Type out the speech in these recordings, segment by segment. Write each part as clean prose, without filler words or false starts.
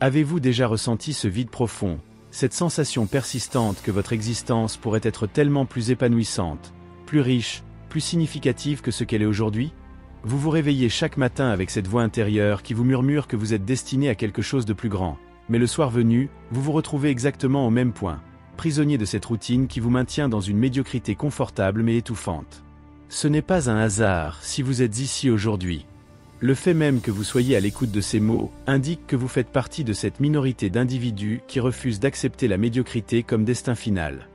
Avez-vous déjà ressenti ce vide profond, cette sensation persistante que votre existence pourrait être tellement plus épanouissante, plus riche, plus significative que ce qu'elle est aujourd'hui? Vous vous réveillez chaque matin avec cette voix intérieure qui vous murmure que vous êtes destiné à quelque chose de plus grand. Mais le soir venu, vous vous retrouvez exactement au même point, prisonnier de cette routine qui vous maintient dans une médiocrité confortable mais étouffante. Ce n'est pas un hasard si vous êtes ici aujourd'hui. Le fait même que vous soyez à l'écoute de ces mots indique que vous faites partie de cette minorité d'individus qui refusent d'accepter la médiocrité comme destin final.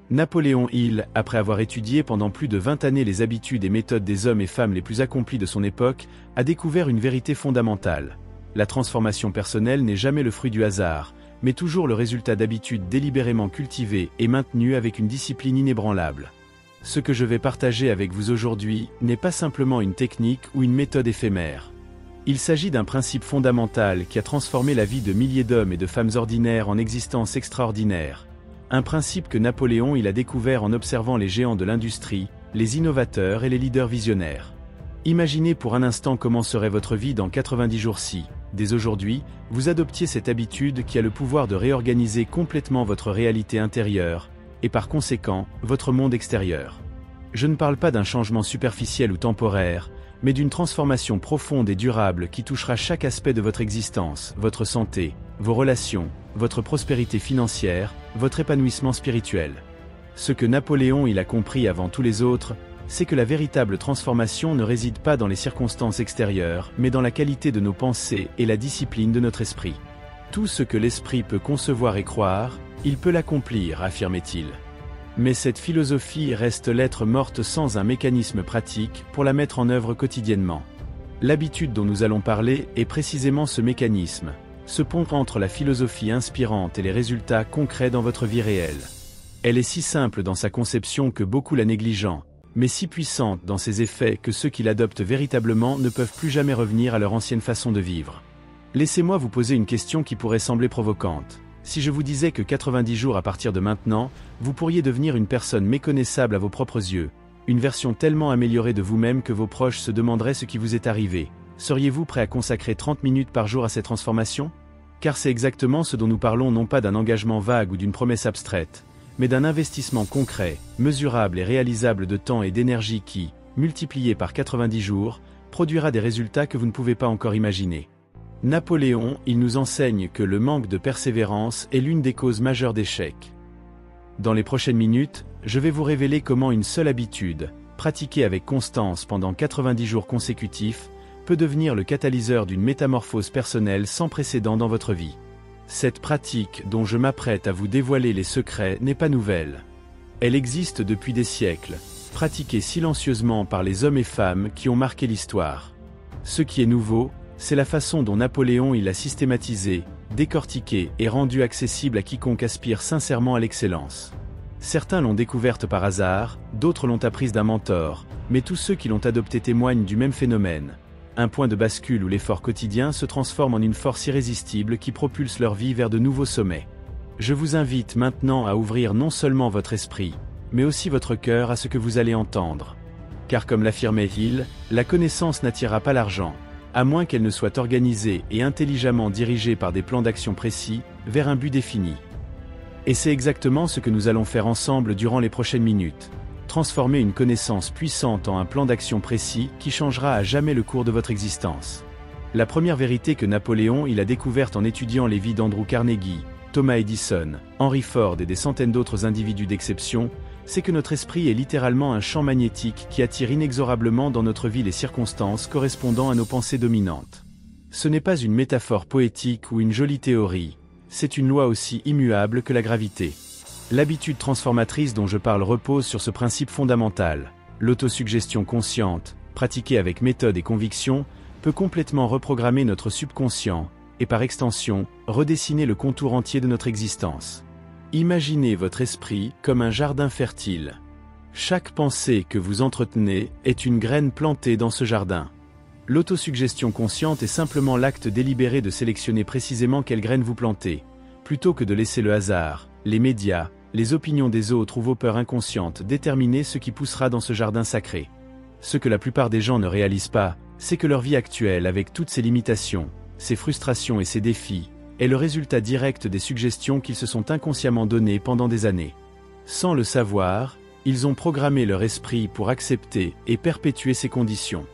Napoléon Hill, après avoir étudié pendant plus de 20 années les habitudes et méthodes des hommes et femmes les plus accomplis de son époque, a découvert une vérité fondamentale. La transformation personnelle n'est jamais le fruit du hasard, mais toujours le résultat d'habitudes délibérément cultivées et maintenues avec une discipline inébranlable. Ce que je vais partager avec vous aujourd'hui n'est pas simplement une technique ou une méthode éphémère. Il s'agit d'un principe fondamental qui a transformé la vie de milliers d'hommes et de femmes ordinaires en existences extraordinaires. Un principe que Napoléon a découvert en observant les géants de l'industrie, les innovateurs et les leaders visionnaires. Imaginez pour un instant comment serait votre vie dans 90 jours si, dès aujourd'hui, vous adoptiez cette habitude qui a le pouvoir de réorganiser complètement votre réalité intérieure, et par conséquent, votre monde extérieur. Je ne parle pas d'un changement superficiel ou temporaire, mais d'une transformation profonde et durable qui touchera chaque aspect de votre existence, votre santé, vos relations, votre prospérité financière, votre épanouissement spirituel. Ce que Napoléon a compris avant tous les autres, c'est que la véritable transformation ne réside pas dans les circonstances extérieures, mais dans la qualité de nos pensées et la discipline de notre esprit. Tout ce que l'esprit peut concevoir et croire, il peut l'accomplir, affirmait-il. Mais cette philosophie reste lettre morte sans un mécanisme pratique pour la mettre en œuvre quotidiennement. L'habitude dont nous allons parler est précisément ce mécanisme, ce pont entre la philosophie inspirante et les résultats concrets dans votre vie réelle. Elle est si simple dans sa conception que beaucoup la négligent, mais si puissante dans ses effets que ceux qui l'adoptent véritablement ne peuvent plus jamais revenir à leur ancienne façon de vivre. Laissez-moi vous poser une question qui pourrait sembler provocante. Si je vous disais que 90 jours à partir de maintenant, vous pourriez devenir une personne méconnaissable à vos propres yeux, une version tellement améliorée de vous-même que vos proches se demanderaient ce qui vous est arrivé, seriez-vous prêt à consacrer 30 minutes par jour à cette transformation? Car c'est exactement ce dont nous parlons, non pas d'un engagement vague ou d'une promesse abstraite, mais d'un investissement concret, mesurable et réalisable de temps et d'énergie qui, multiplié par 90 jours, produira des résultats que vous ne pouvez pas encore imaginer. Napoléon, il nous enseigne que le manque de persévérance est l'une des causes majeures d'échec. Dans les prochaines minutes, je vais vous révéler comment une seule habitude, pratiquée avec constance pendant 90 jours consécutifs, peut devenir le catalyseur d'une métamorphose personnelle sans précédent dans votre vie. Cette pratique dont je m'apprête à vous dévoiler les secrets n'est pas nouvelle. Elle existe depuis des siècles, pratiquée silencieusement par les hommes et femmes qui ont marqué l'histoire. Ce qui est nouveau, c'est la façon dont Napoléon l'a systématisée, décortiquée et rendue accessible à quiconque aspire sincèrement à l'excellence. Certains l'ont découverte par hasard, d'autres l'ont apprise d'un mentor, mais tous ceux qui l'ont adoptée témoignent du même phénomène. Un point de bascule où l'effort quotidien se transforme en une force irrésistible qui propulse leur vie vers de nouveaux sommets. Je vous invite maintenant à ouvrir non seulement votre esprit, mais aussi votre cœur à ce que vous allez entendre. Car comme l'affirmait Hill, la connaissance n'attirera pas l'argent, à moins qu'elle ne soit organisée et intelligemment dirigée par des plans d'action précis, vers un but défini. Et c'est exactement ce que nous allons faire ensemble durant les prochaines minutes. Transformer une connaissance puissante en un plan d'action précis qui changera à jamais le cours de votre existence. La première vérité que Napoléon a découverte en étudiant les vies d'Andrew Carnegie, Thomas Edison, Henry Ford et des centaines d'autres individus d'exception, c'est que notre esprit est littéralement un champ magnétique qui attire inexorablement dans notre vie les circonstances correspondant à nos pensées dominantes. Ce n'est pas une métaphore poétique ou une jolie théorie, c'est une loi aussi immuable que la gravité. L'habitude transformatrice dont je parle repose sur ce principe fondamental. L'autosuggestion consciente, pratiquée avec méthode et conviction, peut complètement reprogrammer notre subconscient, et par extension, redessiner le contour entier de notre existence. Imaginez votre esprit comme un jardin fertile. Chaque pensée que vous entretenez est une graine plantée dans ce jardin. L'autosuggestion consciente est simplement l'acte délibéré de sélectionner précisément quelle graine vous plantez, plutôt que de laisser le hasard, les médias, les opinions des autres ou vos peurs inconscientes déterminer ce qui poussera dans ce jardin sacré. Ce que la plupart des gens ne réalisent pas, c'est que leur vie actuelle avec toutes ses limitations, ses frustrations et ses défis, est le résultat direct des suggestions qu'ils se sont inconsciemment données pendant des années. Sans le savoir, ils ont programmé leur esprit pour accepter et perpétuer ces conditions.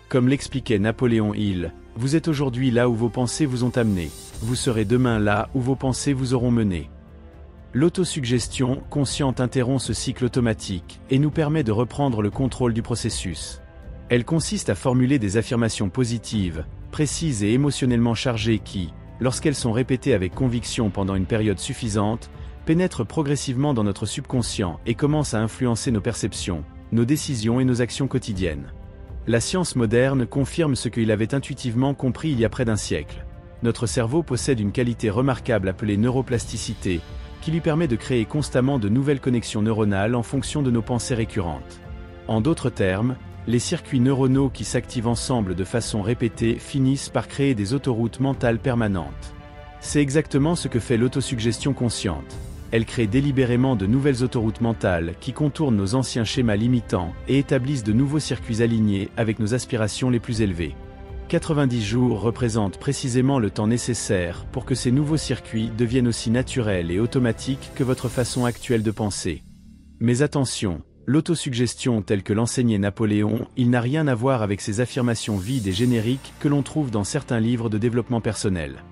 Comme l'expliquait Napoléon Hill, vous êtes aujourd'hui là où vos pensées vous ont amené, vous serez demain là où vos pensées vous auront mené. L'autosuggestion consciente interrompt ce cycle automatique et nous permet de reprendre le contrôle du processus. Elle consiste à formuler des affirmations positives, précises et émotionnellement chargées qui, lorsqu'elles sont répétées avec conviction pendant une période suffisante, pénètrent progressivement dans notre subconscient et commencent à influencer nos perceptions, nos décisions et nos actions quotidiennes. La science moderne confirme ce qu'il avait intuitivement compris il y a près d'un siècle. Notre cerveau possède une qualité remarquable appelée neuroplasticité, qui lui permet de créer constamment de nouvelles connexions neuronales en fonction de nos pensées récurrentes. En d'autres termes, les circuits neuronaux qui s'activent ensemble de façon répétée finissent par créer des autoroutes mentales permanentes. C'est exactement ce que fait l'autosuggestion consciente. Elle crée délibérément de nouvelles autoroutes mentales qui contournent nos anciens schémas limitants et établissent de nouveaux circuits alignés avec nos aspirations les plus élevées. 90 jours représentent précisément le temps nécessaire pour que ces nouveaux circuits deviennent aussi naturels et automatiques que votre façon actuelle de penser. Mais attention, l'autosuggestion telle que l'enseignait Napoléon, il n'a rien à voir avec ces affirmations vides et génériques que l'on trouve dans certains livres de développement personnel.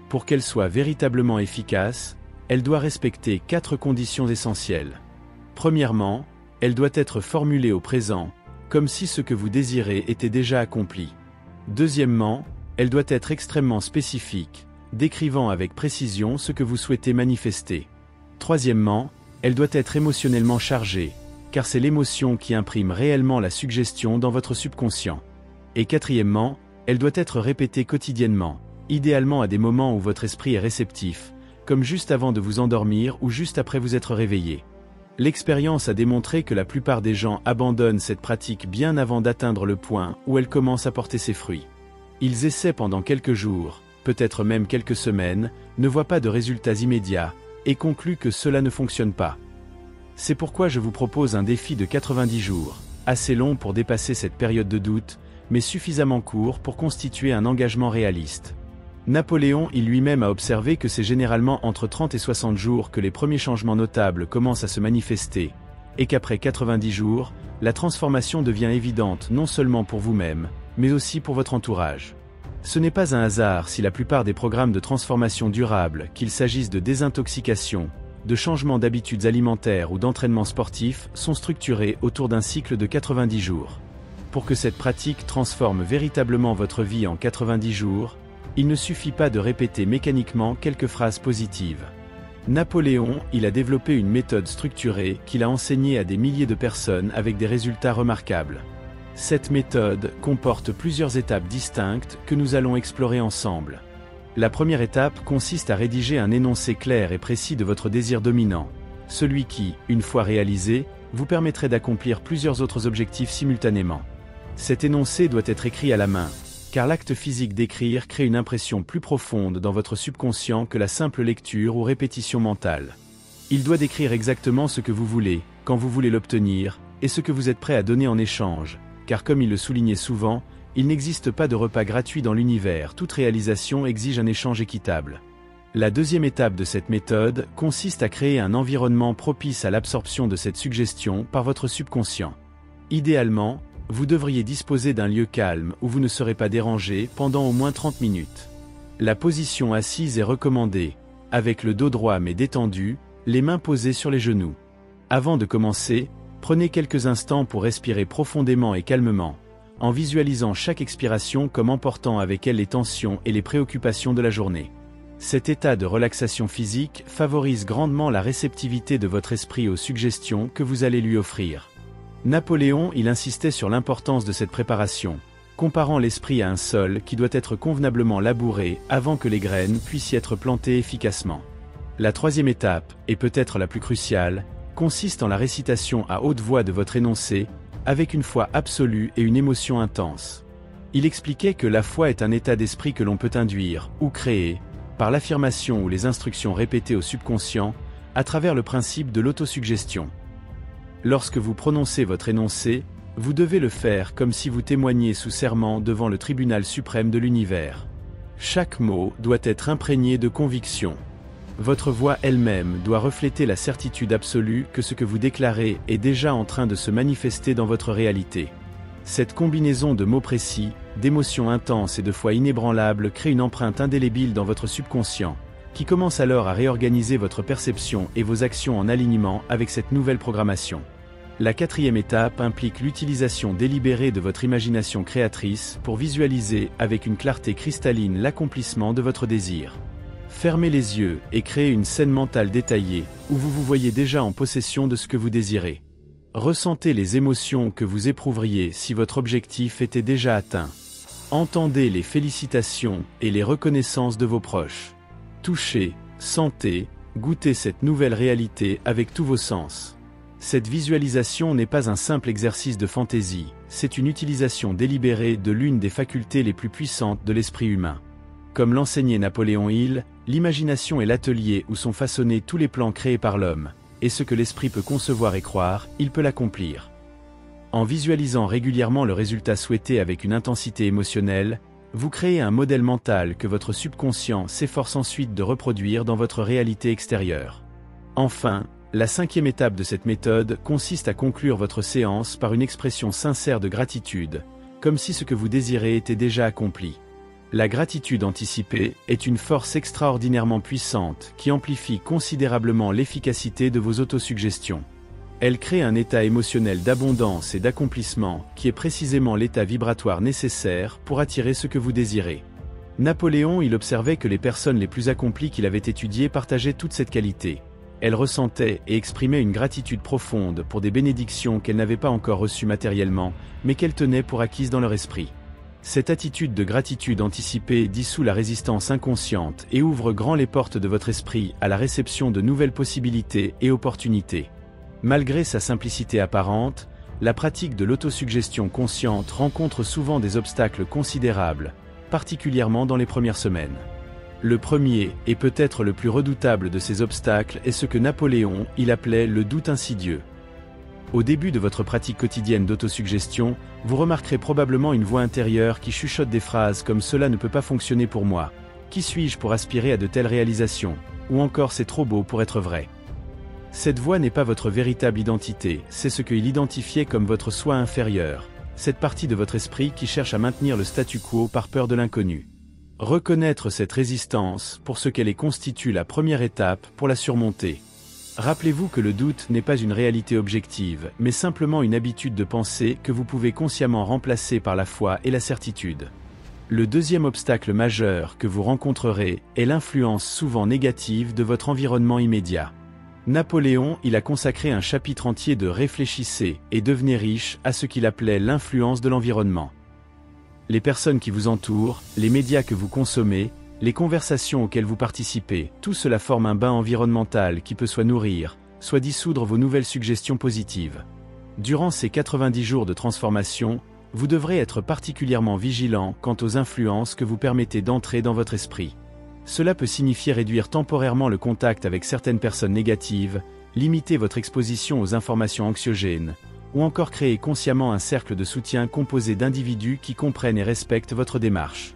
Pour qu'elle soit véritablement efficace, elle doit respecter 4 conditions essentielles. Premièrement, elle doit être formulée au présent, comme si ce que vous désirez était déjà accompli. Deuxièmement, elle doit être extrêmement spécifique, décrivant avec précision ce que vous souhaitez manifester. Troisièmement, elle doit être émotionnellement chargée, car c'est l'émotion qui imprime réellement la suggestion dans votre subconscient. Et quatrièmement, elle doit être répétée quotidiennement, idéalement à des moments où votre esprit est réceptif, comme juste avant de vous endormir ou juste après vous être réveillé. L'expérience a démontré que la plupart des gens abandonnent cette pratique bien avant d'atteindre le point où elle commence à porter ses fruits. Ils essaient pendant quelques jours, peut-être même quelques semaines, ne voient pas de résultats immédiats, et concluent que cela ne fonctionne pas. C'est pourquoi je vous propose un défi de 90 jours, assez long pour dépasser cette période de doute, mais suffisamment court pour constituer un engagement réaliste. Napoléon lui-même a observé que c'est généralement entre 30 et 60 jours que les premiers changements notables commencent à se manifester, et qu'après 90 jours, la transformation devient évidente non seulement pour vous-même, mais aussi pour votre entourage. Ce n'est pas un hasard si la plupart des programmes de transformation durable, qu'il s'agisse de désintoxication, de changement d'habitudes alimentaires ou d'entraînement sportif, sont structurés autour d'un cycle de 90 jours. Pour que cette pratique transforme véritablement votre vie en 90 jours, il ne suffit pas de répéter mécaniquement quelques phrases positives. Napoléon, il a développé une méthode structurée qu'il a enseignée à des milliers de personnes avec des résultats remarquables. Cette méthode comporte plusieurs étapes distinctes que nous allons explorer ensemble. La première étape consiste à rédiger un énoncé clair et précis de votre désir dominant, celui qui, une fois réalisé, vous permettrait d'accomplir plusieurs autres objectifs simultanément. Cet énoncé doit être écrit à la main, car l'acte physique d'écrire crée une impression plus profonde dans votre subconscient que la simple lecture ou répétition mentale. Il doit décrire exactement ce que vous voulez, quand vous voulez l'obtenir, et ce que vous êtes prêt à donner en échange, car comme il le soulignait souvent, il n'existe pas de repas gratuit dans l'univers, toute réalisation exige un échange équitable. La deuxième étape de cette méthode consiste à créer un environnement propice à l'absorption de cette suggestion par votre subconscient. Idéalement, vous devriez disposer d'un lieu calme où vous ne serez pas dérangé pendant au moins 30 minutes. La position assise est recommandée, avec le dos droit mais détendu, les mains posées sur les genoux. Avant de commencer, prenez quelques instants pour respirer profondément et calmement, en visualisant chaque expiration comme emportant avec elle les tensions et les préoccupations de la journée. Cet état de relaxation physique favorise grandement la réceptivité de votre esprit aux suggestions que vous allez lui offrir. Napoléon, il insistait sur l'importance de cette préparation, comparant l'esprit à un sol qui doit être convenablement labouré avant que les graines puissent y être plantées efficacement. La troisième étape, et peut-être la plus cruciale, consiste en la récitation à haute voix de votre énoncé, avec une foi absolue et une émotion intense. Il expliquait que la foi est un état d'esprit que l'on peut induire, ou créer, par l'affirmation ou les instructions répétées au subconscient, à travers le principe de l'autosuggestion. Lorsque vous prononcez votre énoncé, vous devez le faire comme si vous témoigniez sous serment devant le tribunal suprême de l'univers. Chaque mot doit être imprégné de conviction. Votre voix elle-même doit refléter la certitude absolue que ce que vous déclarez est déjà en train de se manifester dans votre réalité. Cette combinaison de mots précis, d'émotions intenses et de foi inébranlable crée une empreinte indélébile dans votre subconscient, qui commence alors à réorganiser votre perception et vos actions en alignement avec cette nouvelle programmation. La quatrième étape implique l'utilisation délibérée de votre imagination créatrice pour visualiser avec une clarté cristalline l'accomplissement de votre désir. Fermez les yeux et créez une scène mentale détaillée où vous vous voyez déjà en possession de ce que vous désirez. Ressentez les émotions que vous éprouveriez si votre objectif était déjà atteint. Entendez les félicitations et les reconnaissances de vos proches. Touchez, sentez, goûtez cette nouvelle réalité avec tous vos sens. Cette visualisation n'est pas un simple exercice de fantaisie, c'est une utilisation délibérée de l'une des facultés les plus puissantes de l'esprit humain. Comme l'enseignait Napoléon Hill, l'imagination est l'atelier où sont façonnés tous les plans créés par l'homme, et ce que l'esprit peut concevoir et croire, il peut l'accomplir. En visualisant régulièrement le résultat souhaité avec une intensité émotionnelle, vous créez un modèle mental que votre subconscient s'efforce ensuite de reproduire dans votre réalité extérieure. Enfin, la cinquième étape de cette méthode consiste à conclure votre séance par une expression sincère de gratitude, comme si ce que vous désirez était déjà accompli. La gratitude anticipée est une force extraordinairement puissante qui amplifie considérablement l'efficacité de vos autosuggestions. Elle crée un état émotionnel d'abondance et d'accomplissement qui est précisément l'état vibratoire nécessaire pour attirer ce que vous désirez. Napoléon, il observait que les personnes les plus accomplies qu'il avait étudiées partageaient toute cette qualité. Elles ressentaient et exprimaient une gratitude profonde pour des bénédictions qu'elles n'avaient pas encore reçues matériellement, mais qu'elles tenaient pour acquises dans leur esprit. Cette attitude de gratitude anticipée dissout la résistance inconsciente et ouvre grand les portes de votre esprit à la réception de nouvelles possibilités et opportunités. Malgré sa simplicité apparente, la pratique de l'autosuggestion consciente rencontre souvent des obstacles considérables, particulièrement dans les premières semaines. Le premier, et peut-être le plus redoutable de ces obstacles, est ce que Napoléon, il appelait le doute insidieux. Au début de votre pratique quotidienne d'autosuggestion, vous remarquerez probablement une voix intérieure qui chuchote des phrases comme « Cela ne peut pas fonctionner pour moi »,« Qui suis-je pour aspirer à de telles réalisations ?» ou encore « C'est trop beau pour être vrai ». Cette voix n'est pas votre véritable identité, c'est ce qu'il identifiait comme votre soi inférieur, cette partie de votre esprit qui cherche à maintenir le statu quo par peur de l'inconnu. Reconnaître cette résistance pour ce qu'elle est constitue la première étape pour la surmonter. Rappelez-vous que le doute n'est pas une réalité objective, mais simplement une habitude de pensée que vous pouvez consciemment remplacer par la foi et la certitude. Le deuxième obstacle majeur que vous rencontrerez est l'influence souvent négative de votre environnement immédiat. Napoléon, il a consacré un chapitre entier de « Réfléchissez et devenez riche » à ce qu'il appelait l'influence de l'environnement. Les personnes qui vous entourent, les médias que vous consommez, les conversations auxquelles vous participez, tout cela forme un bain environnemental qui peut soit nourrir, soit dissoudre vos nouvelles suggestions positives. Durant ces 90 jours de transformation, vous devrez être particulièrement vigilant quant aux influences que vous permettez d'entrer dans votre esprit. Cela peut signifier réduire temporairement le contact avec certaines personnes négatives, limiter votre exposition aux informations anxiogènes, ou encore créer consciemment un cercle de soutien composé d'individus qui comprennent et respectent votre démarche.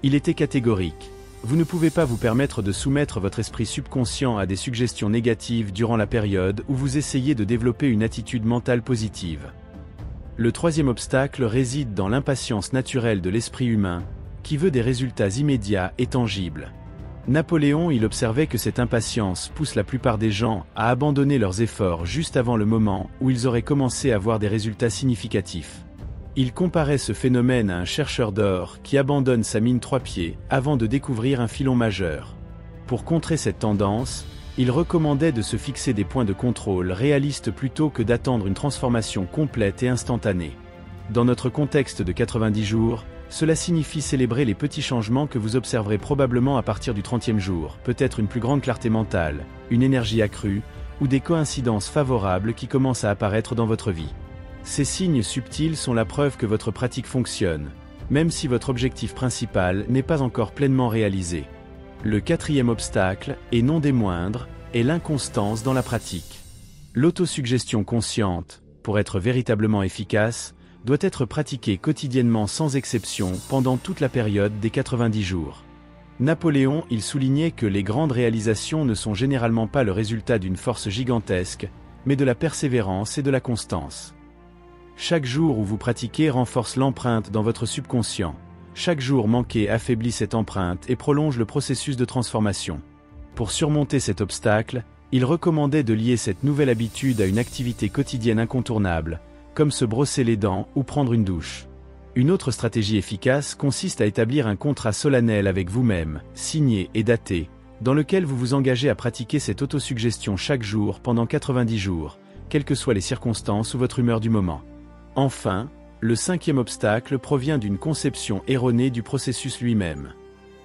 Il était catégorique. Vous ne pouvez pas vous permettre de soumettre votre esprit subconscient à des suggestions négatives durant la période où vous essayez de développer une attitude mentale positive. Le troisième obstacle réside dans l'impatience naturelle de l'esprit humain, qui veut des résultats immédiats et tangibles. Napoléon, il observait que cette impatience pousse la plupart des gens à abandonner leurs efforts juste avant le moment où ils auraient commencé à voir des résultats significatifs. Il comparait ce phénomène à un chercheur d'or qui abandonne sa mine 3 pieds avant de découvrir un filon majeur. Pour contrer cette tendance, il recommandait de se fixer des points de contrôle réalistes plutôt que d'attendre une transformation complète et instantanée. Dans notre contexte de 90 jours, cela signifie célébrer les petits changements que vous observerez probablement à partir du 30e jour, peut-être une plus grande clarté mentale, une énergie accrue, ou des coïncidences favorables qui commencent à apparaître dans votre vie. Ces signes subtils sont la preuve que votre pratique fonctionne, même si votre objectif principal n'est pas encore pleinement réalisé. Le quatrième obstacle, et non des moindres, est l'inconstance dans la pratique. L'autosuggestion consciente, pour être véritablement efficace, doit être pratiquée quotidiennement sans exception pendant toute la période des 90 jours. Napoléon, il soulignait que les grandes réalisations ne sont généralement pas le résultat d'une force gigantesque, mais de la persévérance et de la constance. Chaque jour où vous pratiquez renforce l'empreinte dans votre subconscient. Chaque jour manqué affaiblit cette empreinte et prolonge le processus de transformation. Pour surmonter cet obstacle, il recommandait de lier cette nouvelle habitude à une activité quotidienne incontournable, comme se brosser les dents ou prendre une douche. Une autre stratégie efficace consiste à établir un contrat solennel avec vous-même, signé et daté, dans lequel vous vous engagez à pratiquer cette autosuggestion chaque jour pendant 90 jours, quelles que soient les circonstances ou votre humeur du moment. Enfin, le cinquième obstacle provient d'une conception erronée du processus lui-même.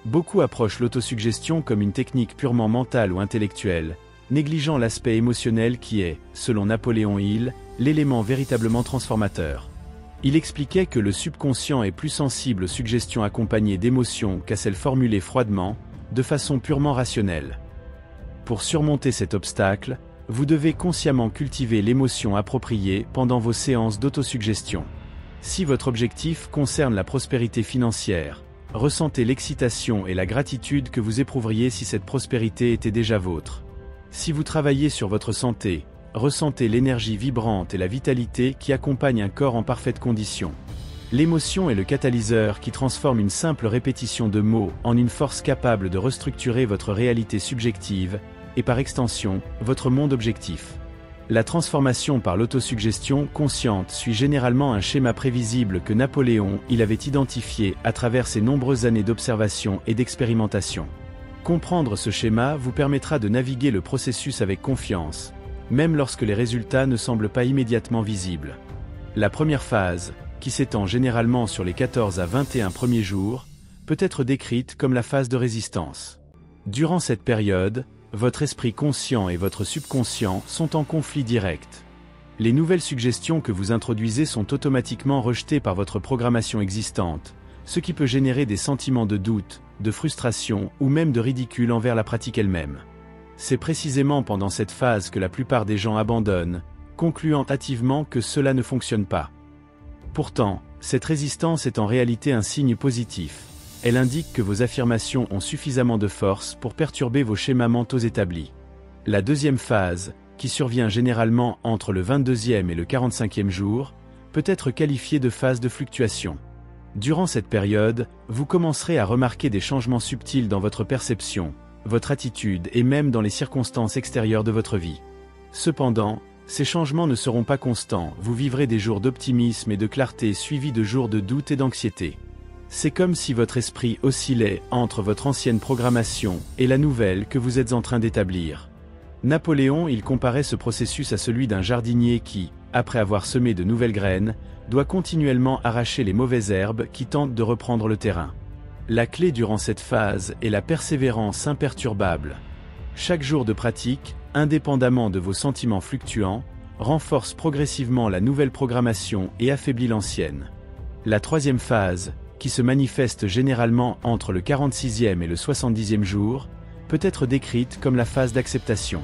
Beaucoup approchent l'autosuggestion comme une technique purement mentale ou intellectuelle, négligeant l'aspect émotionnel qui est, selon Napoléon Hill, l'élément véritablement transformateur. Il expliquait que le subconscient est plus sensible aux suggestions accompagnées d'émotions qu'à celles formulées froidement, de façon purement rationnelle. Pour surmonter cet obstacle, vous devez consciemment cultiver l'émotion appropriée pendant vos séances d'autosuggestion. Si votre objectif concerne la prospérité financière, ressentez l'excitation et la gratitude que vous éprouveriez si cette prospérité était déjà vôtre. Si vous travaillez sur votre santé, ressentez l'énergie vibrante et la vitalité qui accompagnent un corps en parfaite condition. L'émotion est le catalyseur qui transforme une simple répétition de mots en une force capable de restructurer votre réalité subjective, et par extension, votre monde objectif. La transformation par l'autosuggestion consciente suit généralement un schéma prévisible que Napoléon avait identifié à travers ses nombreuses années d'observation et d'expérimentation. Comprendre ce schéma vous permettra de naviguer le processus avec confiance, même lorsque les résultats ne semblent pas immédiatement visibles. La première phase, qui s'étend généralement sur les 14 à 21 premiers jours, peut être décrite comme la phase de résistance. Durant cette période, votre esprit conscient et votre subconscient sont en conflit direct. Les nouvelles suggestions que vous introduisez sont automatiquement rejetées par votre programmation existante, ce qui peut générer des sentiments de doute, de frustration ou même de ridicule envers la pratique elle-même. C'est précisément pendant cette phase que la plupart des gens abandonnent, concluant hâtivement que cela ne fonctionne pas. Pourtant, cette résistance est en réalité un signe positif. Elle indique que vos affirmations ont suffisamment de force pour perturber vos schémas mentaux établis. La deuxième phase, qui survient généralement entre le 22e et le 45e jour, peut être qualifiée de phase de fluctuation. Durant cette période, vous commencerez à remarquer des changements subtils dans votre perception, votre attitude et même dans les circonstances extérieures de votre vie. Cependant, ces changements ne seront pas constants, vous vivrez des jours d'optimisme et de clarté suivis de jours de doute et d'anxiété. C'est comme si votre esprit oscillait entre votre ancienne programmation et la nouvelle que vous êtes en train d'établir. Napoléon, il comparait ce processus à celui d'un jardinier qui, après avoir semé de nouvelles graines, doit continuellement arracher les mauvaises herbes qui tentent de reprendre le terrain. La clé durant cette phase est la persévérance imperturbable. Chaque jour de pratique, indépendamment de vos sentiments fluctuants, renforce progressivement la nouvelle programmation et affaiblit l'ancienne. La troisième phase, qui se manifeste généralement entre le 46e et le 70e jour, peut être décrite comme la phase d'acceptation.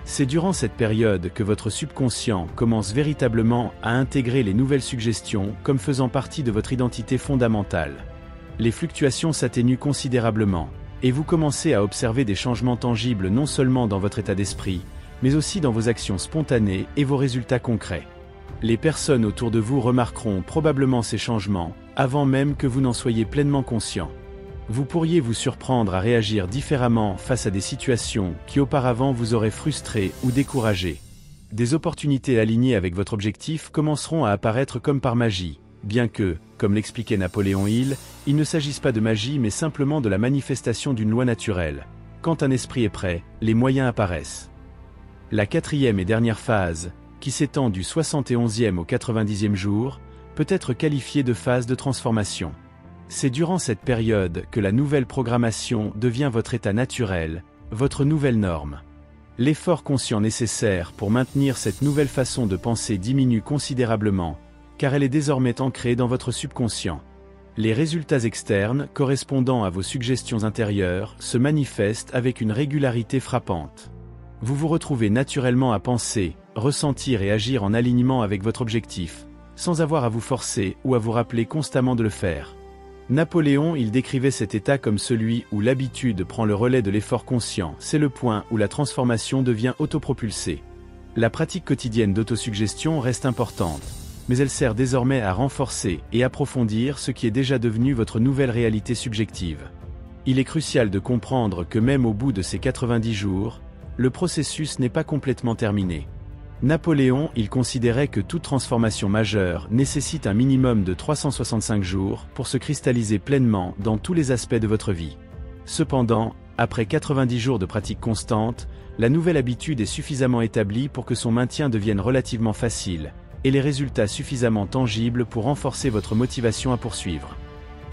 C'est durant cette période que votre subconscient commence véritablement à intégrer les nouvelles suggestions comme faisant partie de votre identité fondamentale. Les fluctuations s'atténuent considérablement, et vous commencez à observer des changements tangibles non seulement dans votre état d'esprit, mais aussi dans vos actions spontanées et vos résultats concrets. Les personnes autour de vous remarqueront probablement ces changements, avant même que vous n'en soyez pleinement conscient. Vous pourriez vous surprendre à réagir différemment face à des situations qui auparavant vous auraient frustré ou découragé. Des opportunités alignées avec votre objectif commenceront à apparaître comme par magie, bien que, comme l'expliquait Napoléon Hill, il ne s'agisse pas de magie mais simplement de la manifestation d'une loi naturelle. Quand un esprit est prêt, les moyens apparaissent. La quatrième et dernière phase, qui s'étend du 71e au 90e jour, peut être qualifiée de phase de transformation. C'est durant cette période que la nouvelle programmation devient votre état naturel, votre nouvelle norme. L'effort conscient nécessaire pour maintenir cette nouvelle façon de penser diminue considérablement, car elle est désormais ancrée dans votre subconscient. Les résultats externes, correspondant à vos suggestions intérieures, se manifestent avec une régularité frappante. Vous vous retrouvez naturellement à penser, ressentir et agir en alignement avec votre objectif, sans avoir à vous forcer ou à vous rappeler constamment de le faire. Napoléon, il décrivait cet état comme celui où l'habitude prend le relais de l'effort conscient, c'est le point où la transformation devient autopropulsée. La pratique quotidienne d'autosuggestion reste importante, mais elle sert désormais à renforcer et approfondir ce qui est déjà devenu votre nouvelle réalité subjective. Il est crucial de comprendre que même au bout de ces 90 jours, le processus n'est pas complètement terminé. Napoléon, il considérait que toute transformation majeure nécessite un minimum de 365 jours pour se cristalliser pleinement dans tous les aspects de votre vie. Cependant, après 90 jours de pratique constante, la nouvelle habitude est suffisamment établie pour que son maintien devienne relativement facile, et les résultats suffisamment tangibles pour renforcer votre motivation à poursuivre.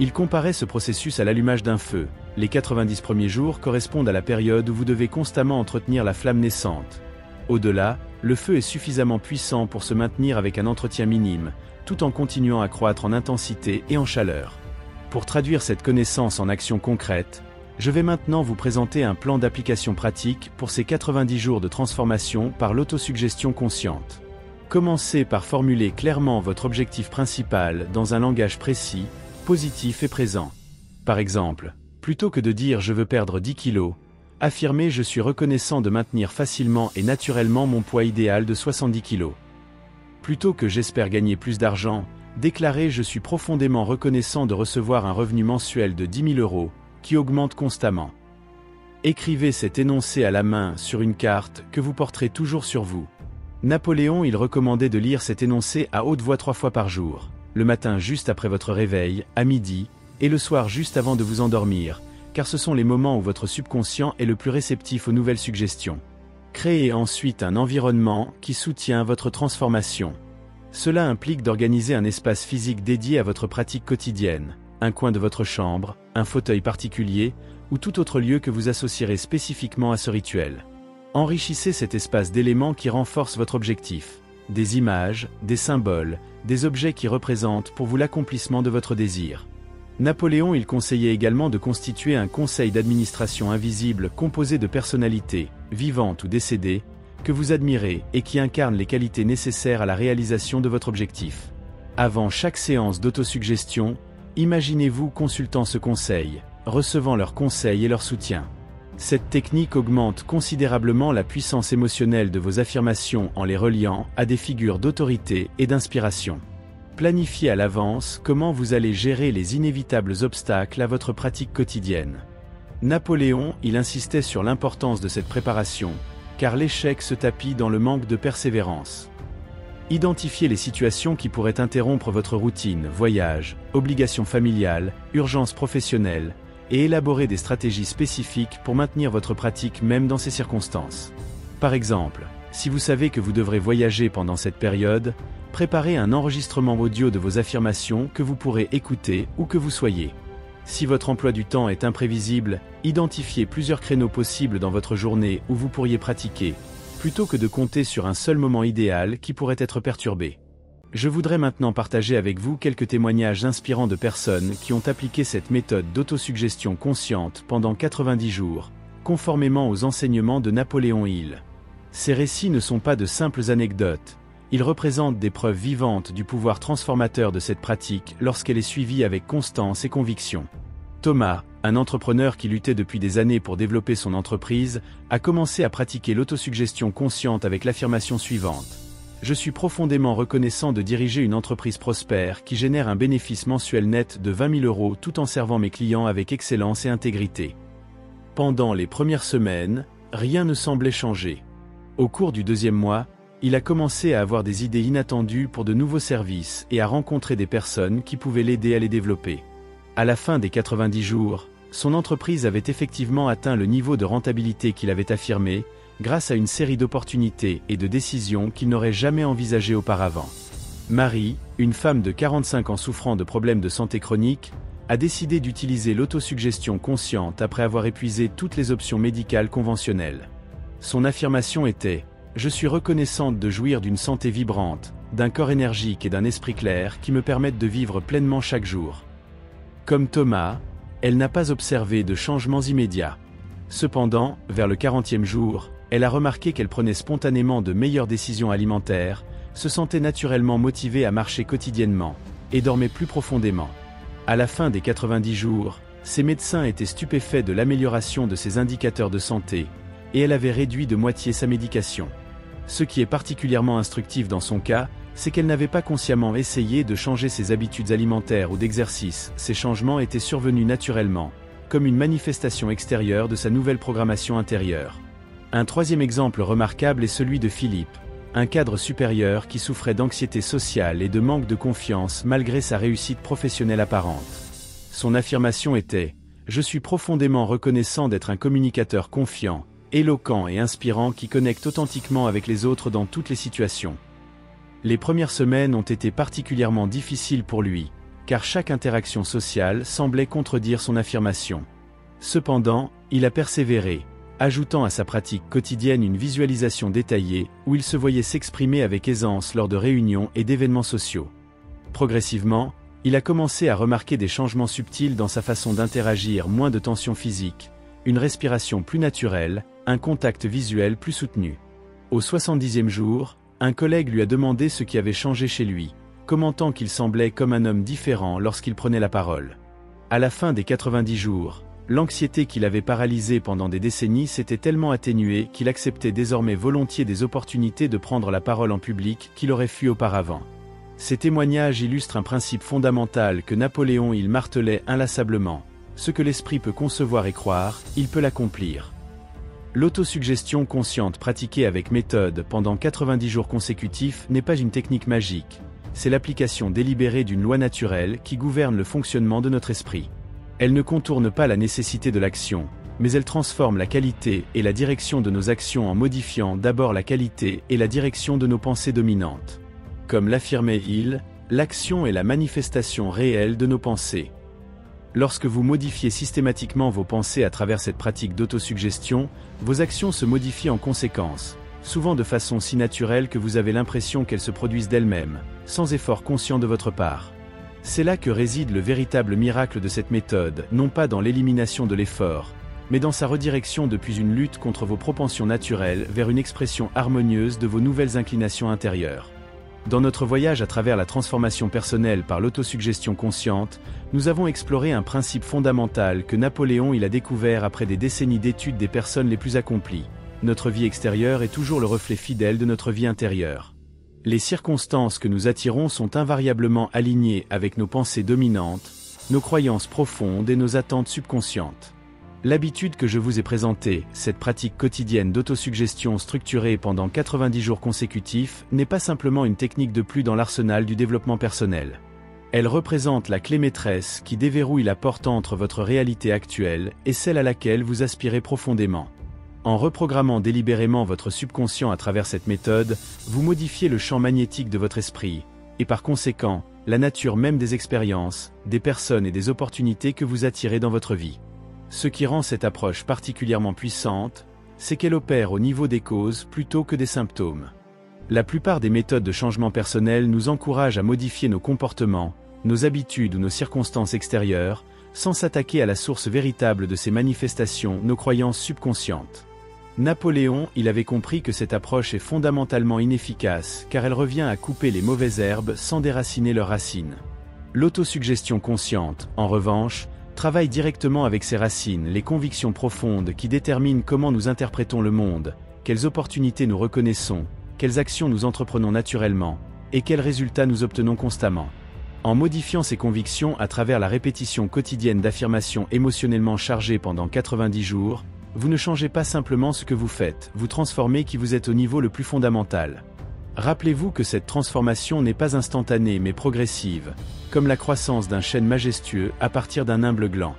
Il comparait ce processus à l'allumage d'un feu. Les 90 premiers jours correspondent à la période où vous devez constamment entretenir la flamme naissante. Au-delà, le feu est suffisamment puissant pour se maintenir avec un entretien minime, tout en continuant à croître en intensité et en chaleur. Pour traduire cette connaissance en actions concrètes, je vais maintenant vous présenter un plan d'application pratique pour ces 90 jours de transformation par l'autosuggestion consciente. Commencez par formuler clairement votre objectif principal dans un langage précis, positif et présent. Par exemple, plutôt que de dire « je veux perdre 10 kilos », affirmez « je suis reconnaissant de maintenir facilement et naturellement mon poids idéal de 70 kg ». Plutôt que « j'espère gagner plus d'argent », déclarez « je suis profondément reconnaissant de recevoir un revenu mensuel de 10 000 euros, qui augmente constamment ». Écrivez cet énoncé à la main sur une carte que vous porterez toujours sur vous. Napoléon, il recommandait de lire cet énoncé à haute voix 3 fois par jour, le matin juste après votre réveil, à midi, et le soir juste avant de vous endormir, car ce sont les moments où votre subconscient est le plus réceptif aux nouvelles suggestions. Créez ensuite un environnement qui soutient votre transformation. Cela implique d'organiser un espace physique dédié à votre pratique quotidienne, un coin de votre chambre, un fauteuil particulier, ou tout autre lieu que vous associerez spécifiquement à ce rituel. Enrichissez cet espace d'éléments qui renforcent votre objectif. Des images, des symboles, des objets qui représentent pour vous l'accomplissement de votre désir. Napoléon, il conseillait également de constituer un conseil d'administration invisible composé de personnalités, vivantes ou décédées, que vous admirez et qui incarnent les qualités nécessaires à la réalisation de votre objectif. Avant chaque séance d'autosuggestion, imaginez-vous consultant ce conseil, recevant leurs conseils et leur soutien. Cette technique augmente considérablement la puissance émotionnelle de vos affirmations en les reliant à des figures d'autorité et d'inspiration. Planifiez à l'avance comment vous allez gérer les inévitables obstacles à votre pratique quotidienne. Napoléon, il insistait sur l'importance de cette préparation, car l'échec se tapit dans le manque de persévérance. Identifiez les situations qui pourraient interrompre votre routine, voyages, obligations familiales, urgences professionnelles, et élaborez des stratégies spécifiques pour maintenir votre pratique même dans ces circonstances. Par exemple, si vous savez que vous devrez voyager pendant cette période, préparez un enregistrement audio de vos affirmations que vous pourrez écouter où que vous soyez. Si votre emploi du temps est imprévisible, identifiez plusieurs créneaux possibles dans votre journée où vous pourriez pratiquer, plutôt que de compter sur un seul moment idéal qui pourrait être perturbé. Je voudrais maintenant partager avec vous quelques témoignages inspirants de personnes qui ont appliqué cette méthode d'autosuggestion consciente pendant 90 jours, conformément aux enseignements de Napoléon Hill. Ces récits ne sont pas de simples anecdotes, ils représentent des preuves vivantes du pouvoir transformateur de cette pratique lorsqu'elle est suivie avec constance et conviction. Thomas, un entrepreneur qui luttait depuis des années pour développer son entreprise, a commencé à pratiquer l'autosuggestion consciente avec l'affirmation suivante. Je suis profondément reconnaissant de diriger une entreprise prospère qui génère un bénéfice mensuel net de 20 000 euros tout en servant mes clients avec excellence et intégrité. Pendant les premières semaines, rien ne semblait changer. Au cours du deuxième mois, il a commencé à avoir des idées inattendues pour de nouveaux services et à rencontrer des personnes qui pouvaient l'aider à les développer. À la fin des 90 jours, son entreprise avait effectivement atteint le niveau de rentabilité qu'il avait affirmé, grâce à une série d'opportunités et de décisions qu'il n'aurait jamais envisagées auparavant. Marie, une femme de 45 ans souffrant de problèmes de santé chronique, a décidé d'utiliser l'autosuggestion consciente après avoir épuisé toutes les options médicales conventionnelles. Son affirmation était « Je suis reconnaissante de jouir d'une santé vibrante, d'un corps énergique et d'un esprit clair qui me permettent de vivre pleinement chaque jour ». Comme Thomas, elle n'a pas observé de changements immédiats. Cependant, vers le 40e jour, elle a remarqué qu'elle prenait spontanément de meilleures décisions alimentaires, se sentait naturellement motivée à marcher quotidiennement, et dormait plus profondément. À la fin des 90 jours, ses médecins étaient stupéfaits de l'amélioration de ses indicateurs de santé, et elle avait réduit de moitié sa médication. Ce qui est particulièrement instructif dans son cas, c'est qu'elle n'avait pas consciemment essayé de changer ses habitudes alimentaires ou d'exercice, ces changements étaient survenus naturellement, comme une manifestation extérieure de sa nouvelle programmation intérieure. Un troisième exemple remarquable est celui de Philippe, un cadre supérieur qui souffrait d'anxiété sociale et de manque de confiance malgré sa réussite professionnelle apparente. Son affirmation était « Je suis profondément reconnaissant d'être un communicateur confiant, éloquent et inspirant qui connecte authentiquement avec les autres dans toutes les situations. » Les premières semaines ont été particulièrement difficiles pour lui, car chaque interaction sociale semblait contredire son affirmation. Cependant, il a persévéré, ajoutant à sa pratique quotidienne une visualisation détaillée, où il se voyait s'exprimer avec aisance lors de réunions et d'événements sociaux. Progressivement, il a commencé à remarquer des changements subtils dans sa façon d'interagir, moins de tension physique, une respiration plus naturelle, un contact visuel plus soutenu. Au 70e jour, un collègue lui a demandé ce qui avait changé chez lui, commentant qu'il semblait comme un homme différent lorsqu'il prenait la parole. À la fin des 90 jours, l'anxiété qui l'avait paralysé pendant des décennies s'était tellement atténuée qu'il acceptait désormais volontiers des opportunités de prendre la parole en public qu'il aurait fui auparavant. Ces témoignages illustrent un principe fondamental que Napoléon il martelait inlassablement. Ce que l'esprit peut concevoir et croire, il peut l'accomplir. L'autosuggestion consciente pratiquée avec méthode pendant 90 jours consécutifs n'est pas une technique magique. C'est l'application délibérée d'une loi naturelle qui gouverne le fonctionnement de notre esprit. Elle ne contourne pas la nécessité de l'action, mais elle transforme la qualité et la direction de nos actions en modifiant d'abord la qualité et la direction de nos pensées dominantes. Comme l'affirmait il, l'action est la manifestation réelle de nos pensées. Lorsque vous modifiez systématiquement vos pensées à travers cette pratique d'autosuggestion, vos actions se modifient en conséquence, souvent de façon si naturelle que vous avez l'impression qu'elles se produisent d'elles-mêmes, sans effort conscient de votre part. C'est là que réside le véritable miracle de cette méthode, non pas dans l'élimination de l'effort, mais dans sa redirection depuis une lutte contre vos propensions naturelles vers une expression harmonieuse de vos nouvelles inclinations intérieures. Dans notre voyage à travers la transformation personnelle par l'autosuggestion consciente, nous avons exploré un principe fondamental que Napoléon il a découvert après des décennies d'études des personnes les plus accomplies. Notre vie extérieure est toujours le reflet fidèle de notre vie intérieure. Les circonstances que nous attirons sont invariablement alignées avec nos pensées dominantes, nos croyances profondes et nos attentes subconscientes. L'habitude que je vous ai présentée, cette pratique quotidienne d'autosuggestion structurée pendant 90 jours consécutifs, n'est pas simplement une technique de plus dans l'arsenal du développement personnel. Elle représente la clé maîtresse qui déverrouille la porte entre votre réalité actuelle et celle à laquelle vous aspirez profondément. En reprogrammant délibérément votre subconscient à travers cette méthode, vous modifiez le champ magnétique de votre esprit, et par conséquent, la nature même des expériences, des personnes et des opportunités que vous attirez dans votre vie. Ce qui rend cette approche particulièrement puissante, c'est qu'elle opère au niveau des causes plutôt que des symptômes. La plupart des méthodes de changement personnel nous encouragent à modifier nos comportements, nos habitudes ou nos circonstances extérieures, sans s'attaquer à la source véritable de ces manifestations, nos croyances subconscientes. Napoléon, il avait compris que cette approche est fondamentalement inefficace car elle revient à couper les mauvaises herbes sans déraciner leurs racines. L'autosuggestion consciente, en revanche, travaille directement avec ses racines, les convictions profondes qui déterminent comment nous interprétons le monde, quelles opportunités nous reconnaissons, quelles actions nous entreprenons naturellement, et quels résultats nous obtenons constamment. En modifiant ces convictions à travers la répétition quotidienne d'affirmations émotionnellement chargées pendant 90 jours, vous ne changez pas simplement ce que vous faites, vous transformez qui vous êtes au niveau le plus fondamental. Rappelez-vous que cette transformation n'est pas instantanée mais progressive, comme la croissance d'un chêne majestueux à partir d'un humble gland.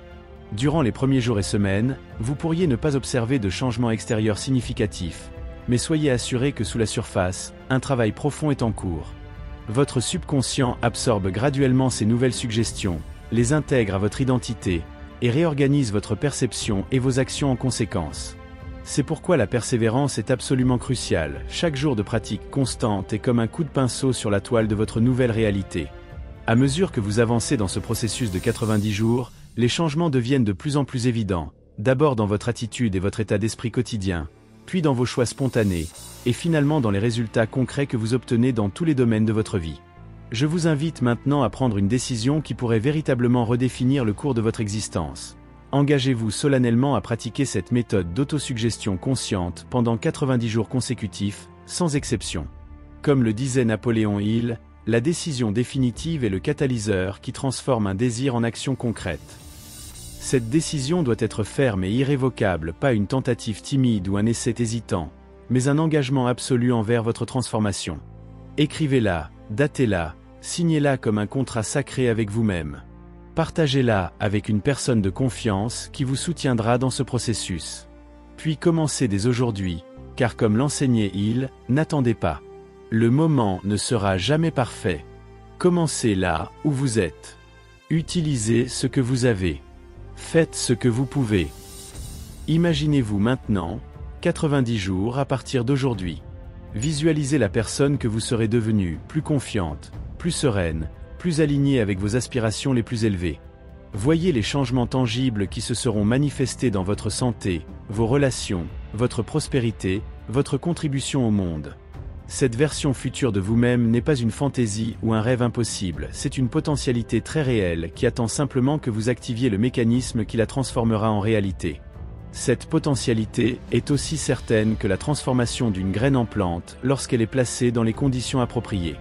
Durant les premiers jours et semaines, vous pourriez ne pas observer de changements extérieurs significatifs, mais soyez assuré que sous la surface, un travail profond est en cours. Votre subconscient absorbe graduellement ces nouvelles suggestions, les intègre à votre identité, et réorganise votre perception et vos actions en conséquence. C'est pourquoi la persévérance est absolument cruciale. Chaque jour de pratique constante est comme un coup de pinceau sur la toile de votre nouvelle réalité. À mesure que vous avancez dans ce processus de 90 jours, les changements deviennent de plus en plus évidents, d'abord dans votre attitude et votre état d'esprit quotidien, puis dans vos choix spontanés, et finalement dans les résultats concrets que vous obtenez dans tous les domaines de votre vie. Je vous invite maintenant à prendre une décision qui pourrait véritablement redéfinir le cours de votre existence. Engagez-vous solennellement à pratiquer cette méthode d'autosuggestion consciente pendant 90 jours consécutifs, sans exception. Comme le disait Napoléon Hill, la décision définitive est le catalyseur qui transforme un désir en action concrète. Cette décision doit être ferme et irrévocable, pas une tentative timide ou un essai hésitant, mais un engagement absolu envers votre transformation. Écrivez-la, datez-la, signez-la comme un contrat sacré avec vous-même. Partagez-la avec une personne de confiance qui vous soutiendra dans ce processus. Puis commencez dès aujourd'hui, car comme l'enseignait Hill, n'attendez pas. Le moment ne sera jamais parfait. Commencez là où vous êtes. Utilisez ce que vous avez. Faites ce que vous pouvez. Imaginez-vous maintenant, 90 jours à partir d'aujourd'hui. Visualisez la personne que vous serez devenue, plus confiante, plus sereine, plus alignée avec vos aspirations les plus élevées. Voyez les changements tangibles qui se seront manifestés dans votre santé, vos relations, votre prospérité, votre contribution au monde. Cette version future de vous-même n'est pas une fantaisie ou un rêve impossible, c'est une potentialité très réelle qui attend simplement que vous activiez le mécanisme qui la transformera en réalité. Cette potentialité est aussi certaine que la transformation d'une graine en plante lorsqu'elle est placée dans les conditions appropriées.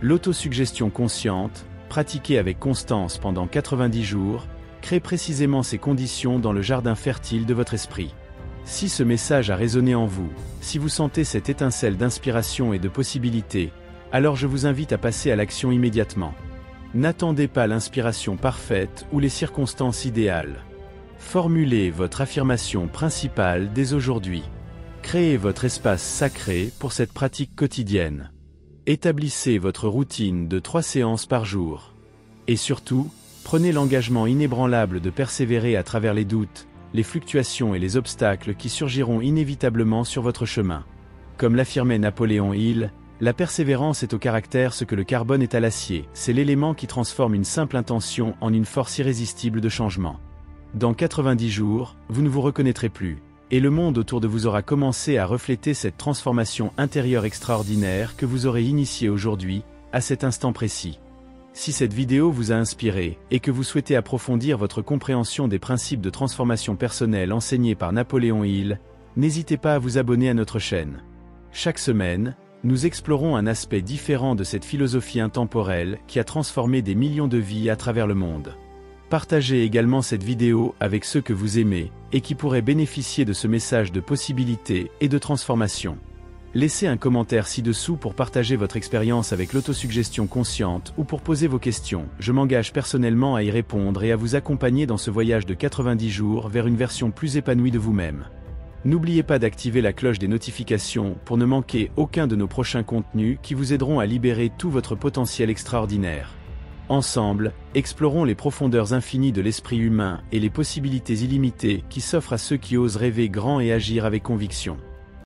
L'autosuggestion consciente, pratiquée avec constance pendant 90 jours, crée précisément ces conditions dans le jardin fertile de votre esprit. Si ce message a résonné en vous, si vous sentez cette étincelle d'inspiration et de possibilité, alors je vous invite à passer à l'action immédiatement. N'attendez pas l'inspiration parfaite ou les circonstances idéales. Formulez votre affirmation principale dès aujourd'hui. Créez votre espace sacré pour cette pratique quotidienne. Établissez votre routine de 3 séances par jour. Et surtout, prenez l'engagement inébranlable de persévérer à travers les doutes, les fluctuations et les obstacles qui surgiront inévitablement sur votre chemin. Comme l'affirmait Napoléon Hill, la persévérance est au caractère ce que le carbone est à l'acier, c'est l'élément qui transforme une simple intention en une force irrésistible de changement. Dans 90 jours, vous ne vous reconnaîtrez plus, et le monde autour de vous aura commencé à refléter cette transformation intérieure extraordinaire que vous aurez initiée aujourd'hui, à cet instant précis. Si cette vidéo vous a inspiré, et que vous souhaitez approfondir votre compréhension des principes de transformation personnelle enseignés par Napoléon Hill, n'hésitez pas à vous abonner à notre chaîne. Chaque semaine, nous explorons un aspect différent de cette philosophie intemporelle qui a transformé des millions de vies à travers le monde. Partagez également cette vidéo avec ceux que vous aimez et qui pourraient bénéficier de ce message de possibilité et de transformation. Laissez un commentaire ci-dessous pour partager votre expérience avec l'autosuggestion consciente ou pour poser vos questions. Je m'engage personnellement à y répondre et à vous accompagner dans ce voyage de 90 jours vers une version plus épanouie de vous-même. N'oubliez pas d'activer la cloche des notifications pour ne manquer aucun de nos prochains contenus qui vous aideront à libérer tout votre potentiel extraordinaire. Ensemble, explorons les profondeurs infinies de l'esprit humain et les possibilités illimitées qui s'offrent à ceux qui osent rêver grand et agir avec conviction.